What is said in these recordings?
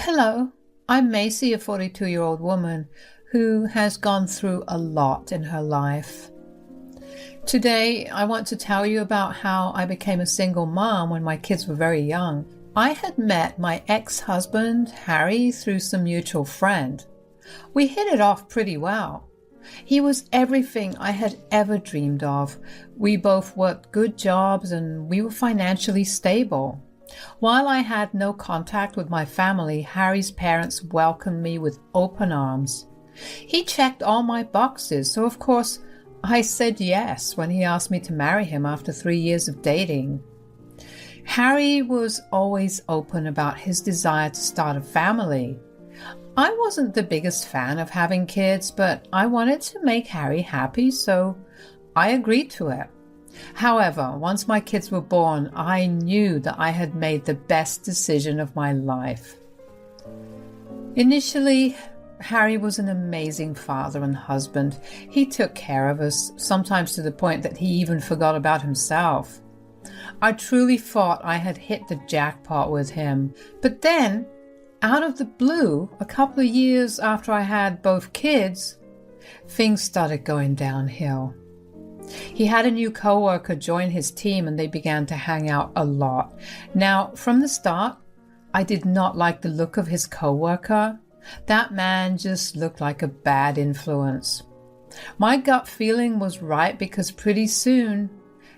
Hello, I'm Macy, a 42-year-old woman who has gone through a lot in her life. Today, I want to tell you about how I became a single mom when my kids were very young. I had met my ex-husband, Harry, through some mutual friend. We hit it off pretty well. He was everything I had ever dreamed of. We both worked good jobs and we were financially stable. While I had no contact with my family, Harry's parents welcomed me with open arms. He checked all my boxes, so of course I said yes when he asked me to marry him after 3 years of dating. Harry was always open about his desire to start a family. I wasn't the biggest fan of having kids, but I wanted to make Harry happy, so I agreed to it. However, once my kids were born, I knew that I had made the best decision of my life. Initially, Harry was an amazing father and husband. He took care of us, sometimes to the point that he even forgot about himself. I truly thought I had hit the jackpot with him. But then, out of the blue, a couple of years after I had both kids, things started going downhill. He had a new coworker join his team and they began to hang out a lot. Now, from the start, I did not like the look of his coworker. That man just looked like a bad influence. My gut feeling was right because pretty soon,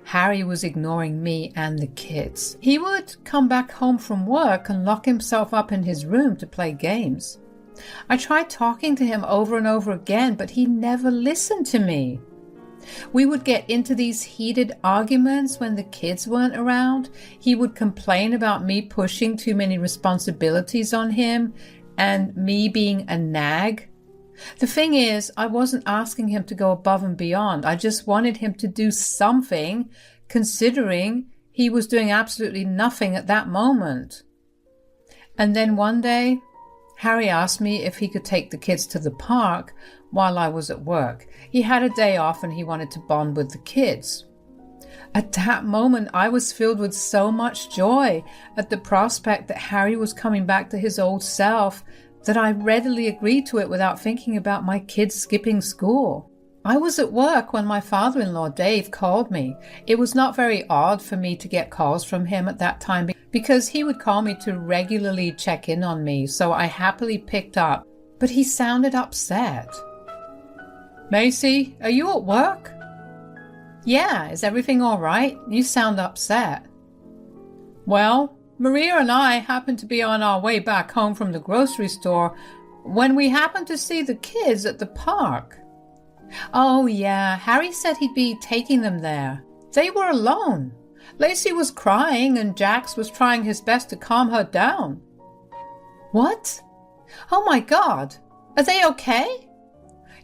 Harry was ignoring me and the kids. He would come back home from work and lock himself up in his room to play games. I tried talking to him over and over again, but he never listened to me. We would get into these heated arguments when the kids weren't around. He would complain about me pushing too many responsibilities on him and me being a nag. The thing is, I wasn't asking him to go above and beyond. I just wanted him to do something, considering he was doing absolutely nothing at that moment. And then one day, Harry asked me if he could take the kids to the park while I was at work. He had a day off and he wanted to bond with the kids. At that moment, I was filled with so much joy at the prospect that Harry was coming back to his old self that I readily agreed to it without thinking about my kids skipping school. I was at work when my father-in-law, Dave, called me. It was not very odd for me to get calls from him at that time because he would call me to regularly check in on me, so I happily picked up. But he sounded upset. "Macy, are you at work?" "Yeah, is everything all right? You sound upset." "Well, Maria and I happened to be on our way back home from the grocery store when we happened to see the kids at the park." "Oh yeah, Harry said he'd be taking them there. They were alone. Lacey was crying and Jax was trying his best to calm her down." "What? Oh my God. Are they okay?"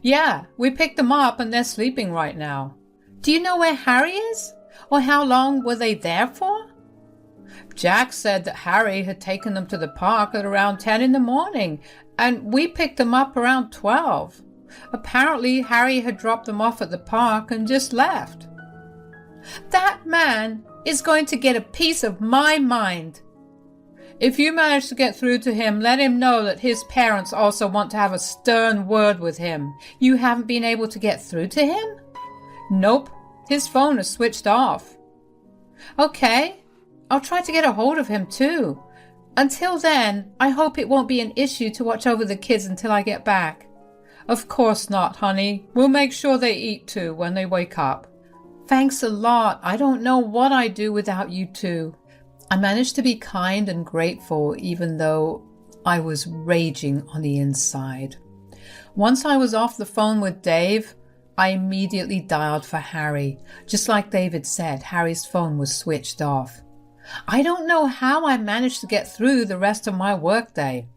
"Yeah, we picked them up and they're sleeping right now." "Do you know where Harry is? Or how long were they there for?" "Jax said that Harry had taken them to the park at around 10 in the morning, and we picked them up around 12. Apparently, Harry had dropped them off at the park and just left." "That man is going to get a piece of my mind." "If you manage to get through to him, let him know that his parents also want to have a stern word with him." "You haven't been able to get through to him?" "Nope, his phone is switched off." "Okay, I'll try to get a hold of him too. Until then, I hope it won't be an issue to watch over the kids until I get back." "Of course not, honey. We'll make sure they eat too when they wake up." "Thanks a lot. I don't know what I'd do without you two." I managed to be kind and grateful even though I was raging on the inside. Once I was off the phone with Dave, I immediately dialed for Harry. Just like David said, Harry's phone was switched off. I don't know how I managed to get through the rest of my workday.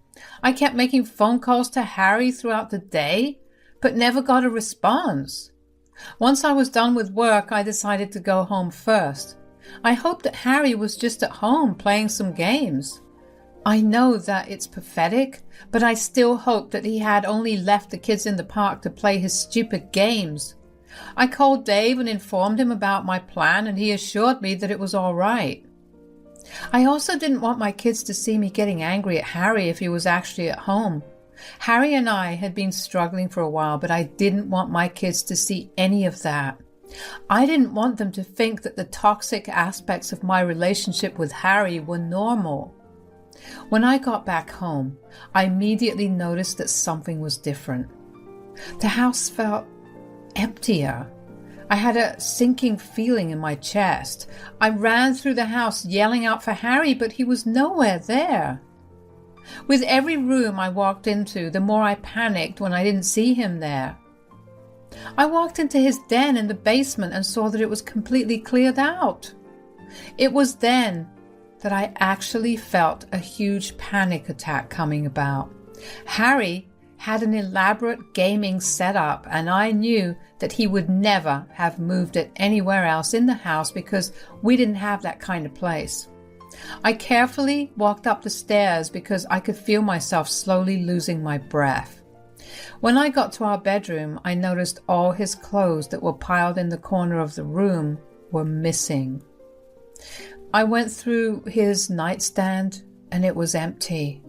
I kept making phone calls to Harry throughout the day, but never got a response. Once I was done with work, I decided to go home first. I hoped that Harry was just at home playing some games. I know that it's pathetic, but I still hoped that he had only left the kids in the park to play his stupid games. I called Dave and informed him about my plan, and he assured me that it was all right. I also didn't want my kids to see me getting angry at Harry if he was actually at home. Harry and I had been struggling for a while, but I didn't want my kids to see any of that. I didn't want them to think that the toxic aspects of my relationship with Harry were normal. When I got back home, I immediately noticed that something was different. The house felt emptier. I had a sinking feeling in my chest. I ran through the house yelling out for Harry, but he was nowhere there. With every room I walked into, the more I panicked when I didn't see him there. I walked into his den in the basement and saw that it was completely cleared out. It was then that I actually felt a huge panic attack coming about. Harry had an elaborate gaming setup, and I knew that he would never have moved it anywhere else in the house because we didn't have that kind of place. I carefully walked up the stairs because I could feel myself slowly losing my breath. When I got to our bedroom, I noticed all his clothes that were piled in the corner of the room were missing. I went through his nightstand and it was empty.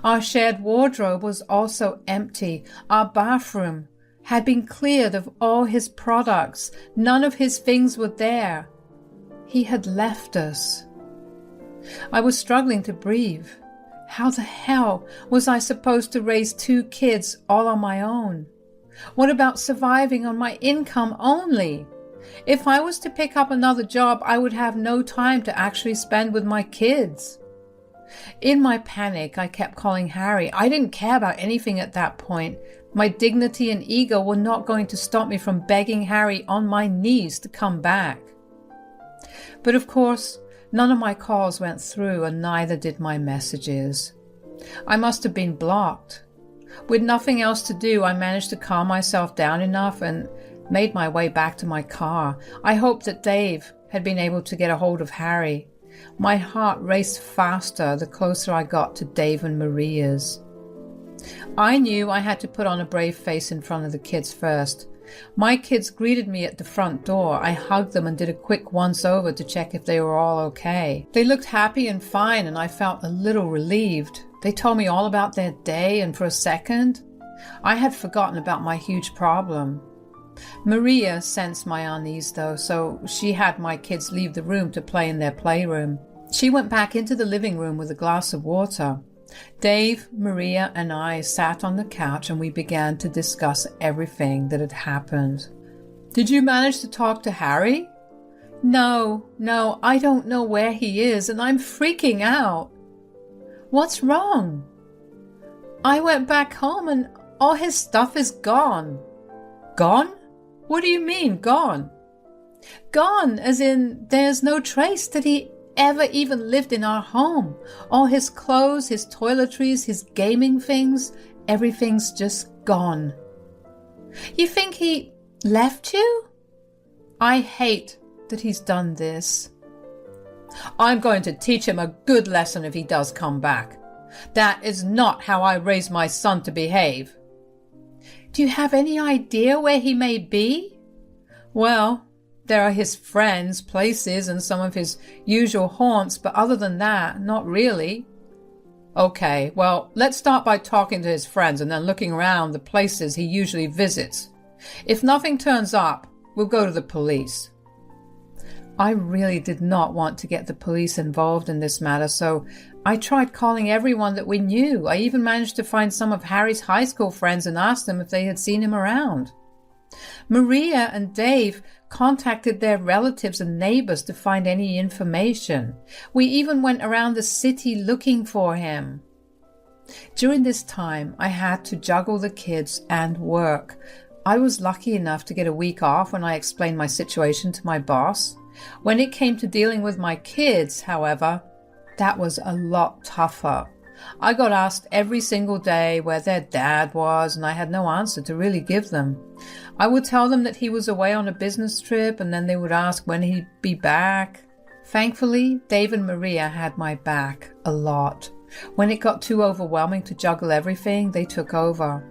Our shared wardrobe was also empty. Our bathroom had been cleared of all his products. None of his things were there. He had left us. I was struggling to breathe. How the hell was I supposed to raise 2 kids all on my own? What about surviving on my income only? If I was to pick up another job, I would have no time to actually spend with my kids. In my panic, I kept calling Harry. I didn't care about anything at that point. My dignity and ego were not going to stop me from begging Harry on my knees to come back. But of course, none of my calls went through, and neither did my messages. I must have been blocked. With nothing else to do, I managed to calm myself down enough and made my way back to my car. I hoped that Dave had been able to get a hold of Harry. My heart raced faster the closer I got to Dave and Maria's. I knew I had to put on a brave face in front of the kids first. My kids greeted me at the front door. I hugged them and did a quick once-over to check if they were all okay. They looked happy and fine, and I felt a little relieved. They told me all about their day, and for a second, I had forgotten about my huge problem. Maria sensed my unease though, so she had my kids leave the room to play in their playroom. She went back into the living room with a glass of water. Dave, Maria, and I sat on the couch and we began to discuss everything that had happened. Did you manage to talk to Harry? No, I don't know where he is and I'm freaking out. What's wrong? I went back home and all his stuff is gone. Gone? What do you mean, gone? Gone, as in there's no trace that he ever even lived in our home. All his clothes, his toiletries, his gaming things, everything's just gone. You think he left you? I hate that he's done this. I'm going to teach him a good lesson if he does come back. That is not how I raise my son to behave. Do you have any idea where he may be? Well, there are his friends, places, and some of his usual haunts, but other than that, not really. Okay, well, let's start by talking to his friends and then looking around the places he usually visits. If nothing turns up, we'll go to the police. I really did not want to get the police involved in this matter, so I tried calling everyone that we knew. I even managed to find some of Harry's high school friends and asked them if they had seen him around. Maria and Dave contacted their relatives and neighbors to find any information. We even went around the city looking for him. During this time, I had to juggle the kids and work. I was lucky enough to get a week off when I explained my situation to my boss. When it came to dealing with my kids, however, that was a lot tougher. I got asked every single day where their dad was, and I had no answer to really give them. I would tell them that he was away on a business trip, and then they would ask when he'd be back. Thankfully, Dave and Maria had my back a lot. When it got too overwhelming to juggle everything, they took over.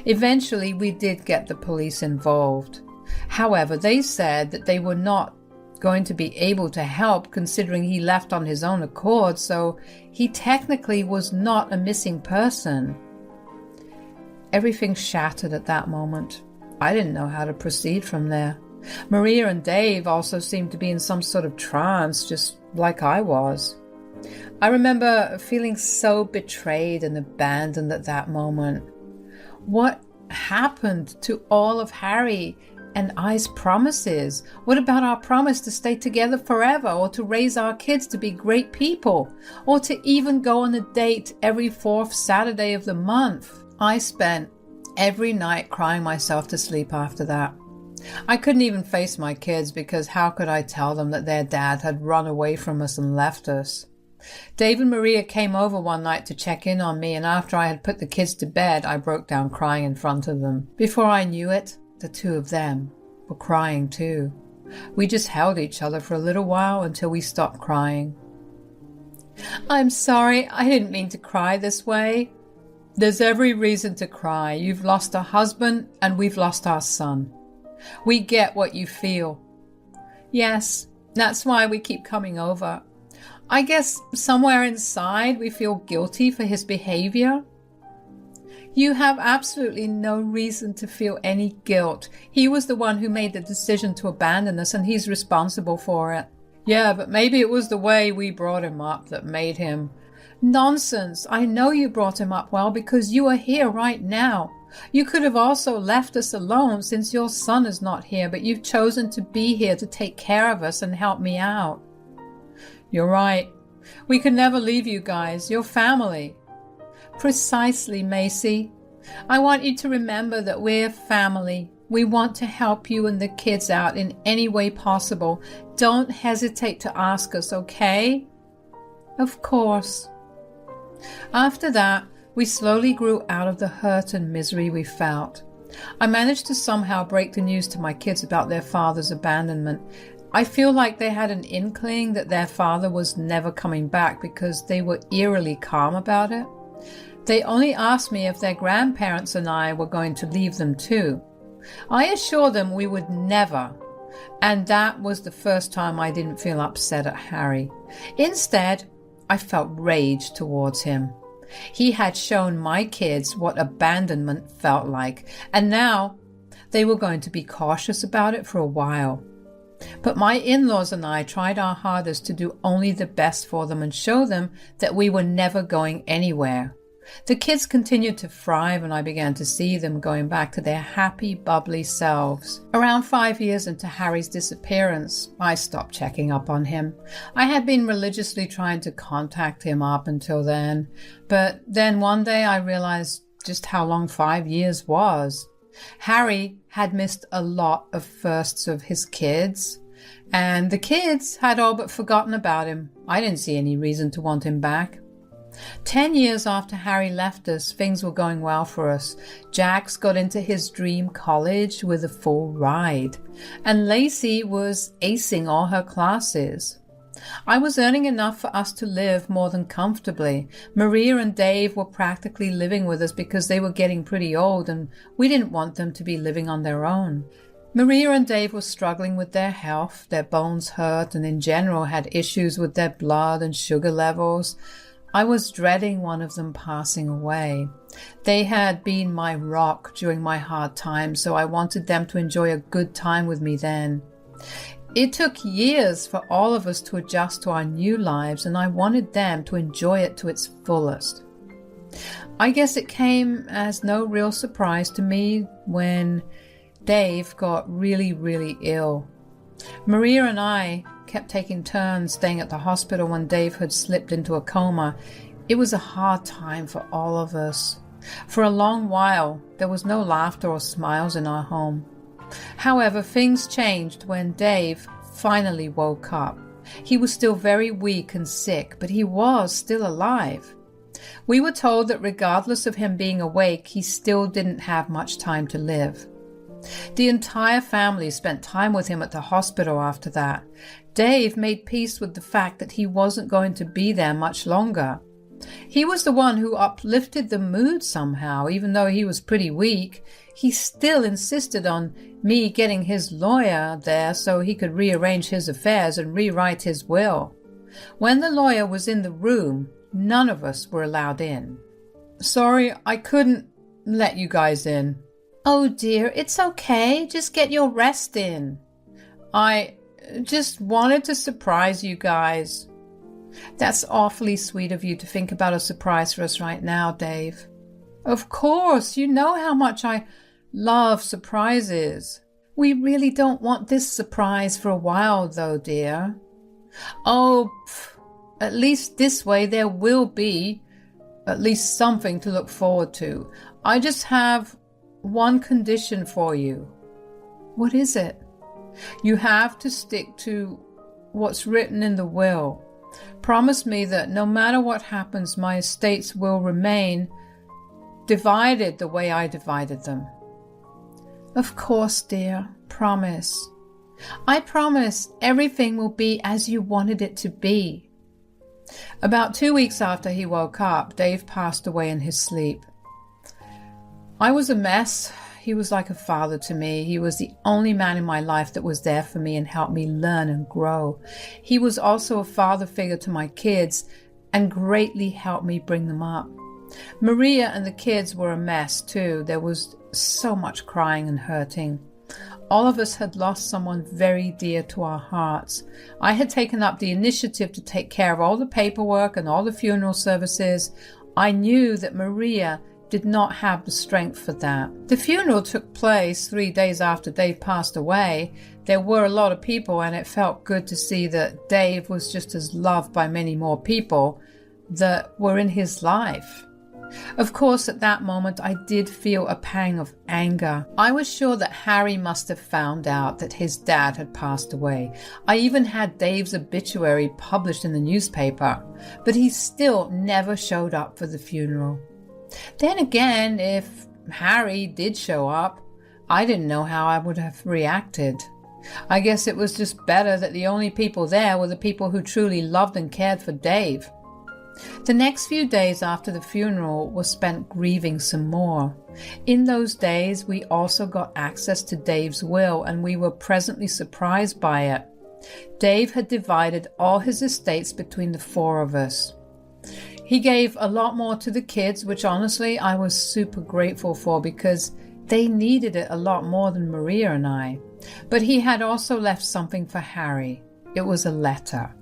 Eventually, we did get the police involved. However, they said that they were not going to be able to help, considering he left on his own accord, so he technically was not a missing person. Everything shattered at that moment. I didn't know how to proceed from there. Maria and Dave also seemed to be in some sort of trance, just like I was. I remember feeling so betrayed and abandoned at that moment. What happened to all of Harry and I's promises? What about our promise to stay together forever, or to raise our kids to be great people, or to even go on a date every fourth Saturday of the month? I spent every night crying myself to sleep after that. I couldn't even face my kids, because how could I tell them that their dad had run away from us and left us? Dave and Maria came over one night to check in on me, and after I had put the kids to bed, I broke down crying in front of them. Before I knew it, the two of them were crying too. We just held each other for a little while until we stopped crying. "I'm sorry, I didn't mean to cry this way." "There's every reason to cry. You've lost a husband and we've lost our son. We get what you feel." "Yes, that's why we keep coming over. I guess somewhere inside we feel guilty for his behavior." "You have absolutely no reason to feel any guilt. He was the one who made the decision to abandon us, and he's responsible for it." "Yeah, but maybe it was the way we brought him up that made him..." "Nonsense. I know you brought him up well, because you are here right now. You could have also left us alone since your son is not here, but you've chosen to be here to take care of us and help me out." "You're right. We could never leave you guys. You're family." "Precisely, Macy. I want you to remember that we're family. We want to help you and the kids out in any way possible. Don't hesitate to ask us, okay?" "Of course." After that, we slowly grew out of the hurt and misery we felt. I managed to somehow break the news to my kids about their father's abandonment. I feel like they had an inkling that their father was never coming back, because they were eerily calm about it. They only asked me if their grandparents and I were going to leave them too. I assured them we would never, and that was the first time I didn't feel upset at Harry. Instead, I felt rage towards him. He had shown my kids what abandonment felt like, and now they were going to be cautious about it for a while. But my in-laws and I tried our hardest to do only the best for them and show them that we were never going anywhere. The kids continued to thrive, and I began to see them going back to their happy, bubbly selves. Around 5 years into Harry's disappearance, I stopped checking up on him. I had been religiously trying to contact him up until then, but then one day I realized just how long 5 years was. Harry had missed a lot of firsts of his kids, and the kids had all but forgotten about him. I didn't see any reason to want him back. 10 years after Harry left us, things were going well for us. Jax got into his dream college with a full ride, and Lacey was acing all her classes. I was earning enough for us to live more than comfortably. Maria and Dave were practically living with us because they were getting pretty old, and we didn't want them to be living on their own. Maria and Dave were struggling with their health. Their bones hurt, and in general had issues with their blood and sugar levels. I was dreading one of them passing away. They had been my rock during my hard times, so I wanted them to enjoy a good time with me then. It took years for all of us to adjust to our new lives, and I wanted them to enjoy it to its fullest. I guess it came as no real surprise to me when Dave got really, really ill. Maria and I kept taking turns staying at the hospital when Dave had slipped into a coma. It was a hard time for all of us. For a long while, there was no laughter or smiles in our home. However, things changed when Dave finally woke up. He was still very weak and sick, but he was still alive. We were told that regardless of him being awake, he still didn't have much time to live. The entire family spent time with him at the hospital after that. Dave made peace with the fact that he wasn't going to be there much longer. He was the one who uplifted the mood somehow, even though he was pretty weak. He still insisted on me getting his lawyer there so he could rearrange his affairs and rewrite his will. When the lawyer was in the room, none of us were allowed in. Sorry, I couldn't let you guys in. Oh dear, it's okay. Just get your rest in. I just wanted to surprise you guys. That's awfully sweet of you to think about a surprise for us right now, Dave. Of course, you know how much I love surprises. We really don't want this surprise for a while, though, dear. Oh, at least this way there will be at least something to look forward to. I just have one condition for you. What is it? You have to stick to what's written in the will. Promise me that no matter what happens, my estates will remain divided the way I divided them. Of course, dear. Promise. I promise everything will be as you wanted it to be. About 2 weeks after he woke up, Dave passed away in his sleep. I was a mess. He was like a father to me. He was the only man in my life that was there for me and helped me learn and grow. He was also a father figure to my kids and greatly helped me bring them up. Maria and the kids were a mess too. There was so much crying and hurting. All of us had lost someone very dear to our hearts. I had taken up the initiative to take care of all the paperwork and all the funeral services. I knew that Maria did not have the strength for that. The funeral took place 3 days after Dave passed away. There were a lot of people, and it felt good to see that Dave was just as loved by many more people that were in his life. Of course, at that moment, I did feel a pang of anger. I was sure that Harry must have found out that his dad had passed away. I even had Dave's obituary published in the newspaper, but he still never showed up for the funeral. Then again, if Harry did show up, I didn't know how I would have reacted. I guess it was just better that the only people there were the people who truly loved and cared for Dave. The next few days after the funeral were spent grieving some more. In those days, we also got access to Dave's will, and we were pleasantly surprised by it. Dave had divided all his estates between the 4 of us. He gave a lot more to the kids, which honestly I was super grateful for because they needed it a lot more than Maria and I. But he had also left something for Harry. It was a letter.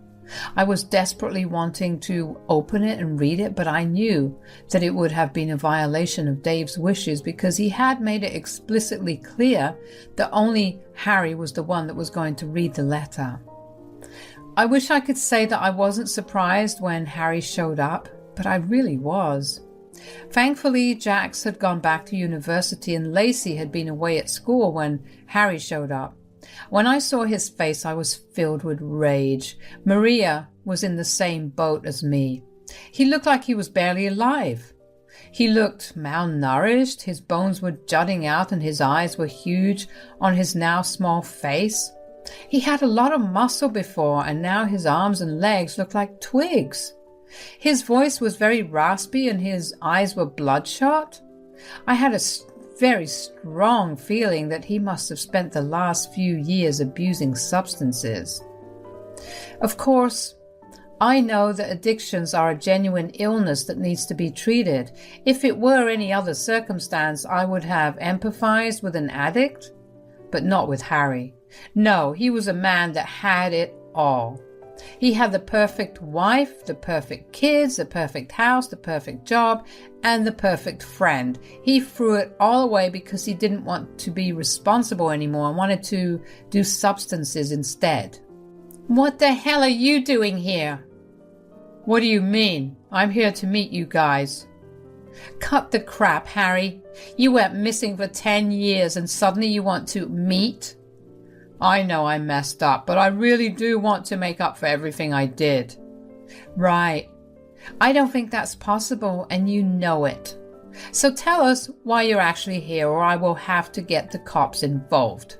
I was desperately wanting to open it and read it, but I knew that it would have been a violation of Dave's wishes because he had made it explicitly clear that only Harry was the one that was going to read the letter. I wish I could say that I wasn't surprised when Harry showed up, but I really was. Thankfully, Jax had gone back to university and Lacey had been away at school when Harry showed up. When I saw his face, I was filled with rage. Maria was in the same boat as me. He looked like he was barely alive. He looked malnourished, his bones were jutting out and his eyes were huge on his now small face. He had a lot of muscle before, and now his arms and legs looked like twigs. His voice was very raspy and his eyes were bloodshot. I had a very strong feeling that he must have spent the last few years abusing substances. Of course, I know that addictions are a genuine illness that needs to be treated. If it were any other circumstance, I would have empathized with an addict, but not with Harry. No, he was a man that had it all. He had the perfect wife, the perfect kids, the perfect house, the perfect job, and the perfect friend. He threw it all away because he didn't want to be responsible anymore and wanted to do substances instead. What the hell are you doing here? What do you mean? I'm here to meet you guys. Cut the crap, Harry. You went missing for 10 years and suddenly you want to meet? I know I messed up, but I really do want to make up for everything I did. Right. I don't think that's possible, and you know it. So tell us why you're actually here, or I will have to get the cops involved.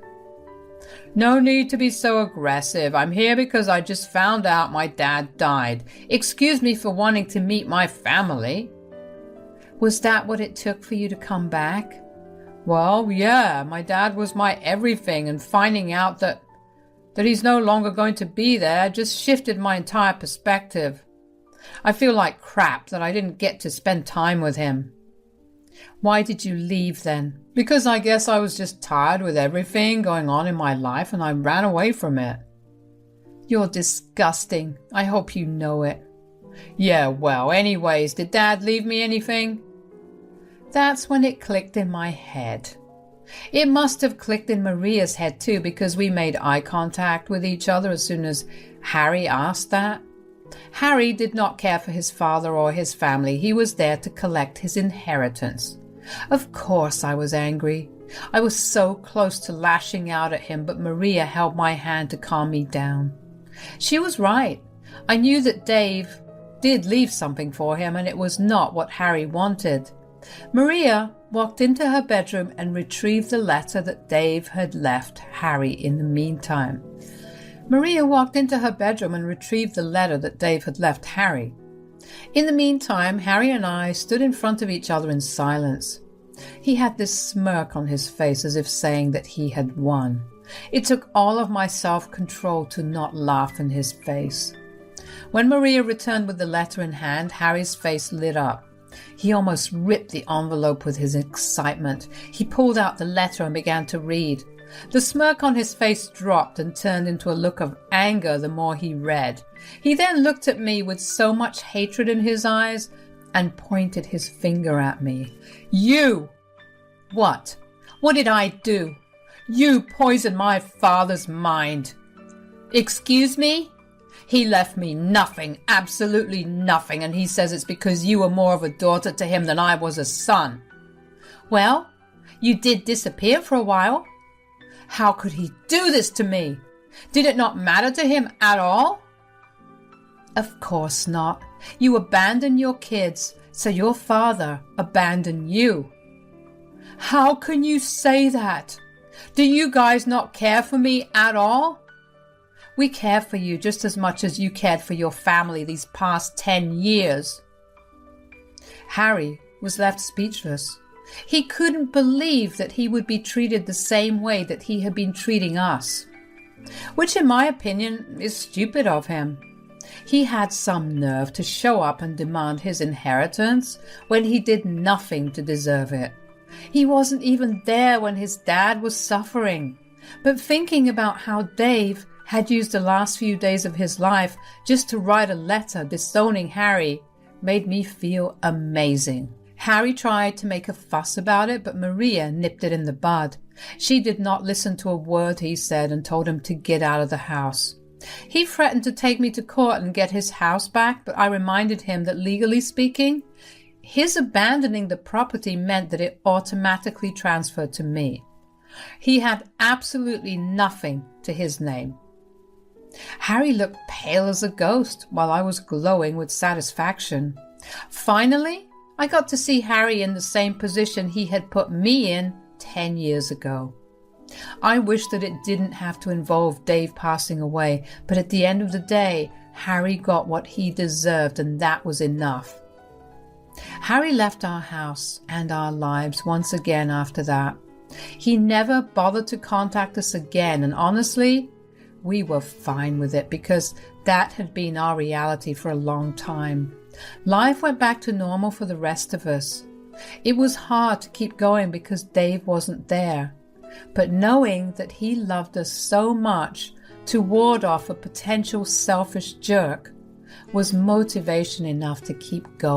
No need to be so aggressive. I'm here because I just found out my dad died. Excuse me for wanting to meet my family. Was that what it took for you to come back? Well, yeah, my dad was my everything, and finding out that he's no longer going to be there just shifted my entire perspective. I feel like crap that I didn't get to spend time with him. Why did you leave then? Because I guess I was just tired with everything going on in my life and I ran away from it. You're disgusting. I hope you know it. Yeah, well, anyways, did Dad leave me anything? That's when it clicked in my head. It must have clicked in Maria's head too, because we made eye contact with each other as soon as Harry asked that. Harry did not care for his father or his family. He was there to collect his inheritance. Of course I was angry. I was so close to lashing out at him, but Maria held my hand to calm me down. She was right. I knew that Dave did leave something for him, and it was not what Harry wanted. Maria walked into her bedroom and retrieved the letter that Dave had left Harry in the meantime. Maria walked into her bedroom and retrieved the letter that Dave had left Harry. In the meantime, Harry and I stood in front of each other in silence. He had this smirk on his face as if saying that he had won. It took all of my self-control to not laugh in his face. When Maria returned with the letter in hand, Harry's face lit up. He almost ripped the envelope with his excitement. He pulled out the letter and began to read. The smirk on his face dropped and turned into a look of anger the more he read. He then looked at me with so much hatred in his eyes and pointed his finger at me. You! What? What did I do? You poisoned my father's mind. Excuse me? He left me nothing, absolutely nothing, and he says it's because you were more of a daughter to him than I was a son. Well, you did disappear for a while. How could he do this to me? Did it not matter to him at all? Of course not. You abandoned your kids, so your father abandoned you. How can you say that? Do you guys not care for me at all? We care for you just as much as you cared for your family these past 10 years. Harry was left speechless. He couldn't believe that he would be treated the same way that he had been treating us, which in my opinion is stupid of him. He had some nerve to show up and demand his inheritance when he did nothing to deserve it. He wasn't even there when his dad was suffering. But thinking about how Dave had used the last few days of his life just to write a letter disowning Harry made me feel amazing. Harry tried to make a fuss about it, but Maria nipped it in the bud. She did not listen to a word he said and told him to get out of the house. He threatened to take me to court and get his house back, but I reminded him that legally speaking, his abandoning the property meant that it automatically transferred to me. He had absolutely nothing to his name. Harry looked pale as a ghost while I was glowing with satisfaction. Finally, I got to see Harry in the same position he had put me in 10 years ago. I wish that it didn't have to involve Dave passing away, but at the end of the day, Harry got what he deserved, and that was enough. Harry left our house and our lives once again after that. He never bothered to contact us again, and honestly, we were fine with it because that had been our reality for a long time. Life went back to normal for the rest of us. It was hard to keep going because Dave wasn't there, but knowing that he loved us so much to ward off a potential selfish jerk was motivation enough to keep going.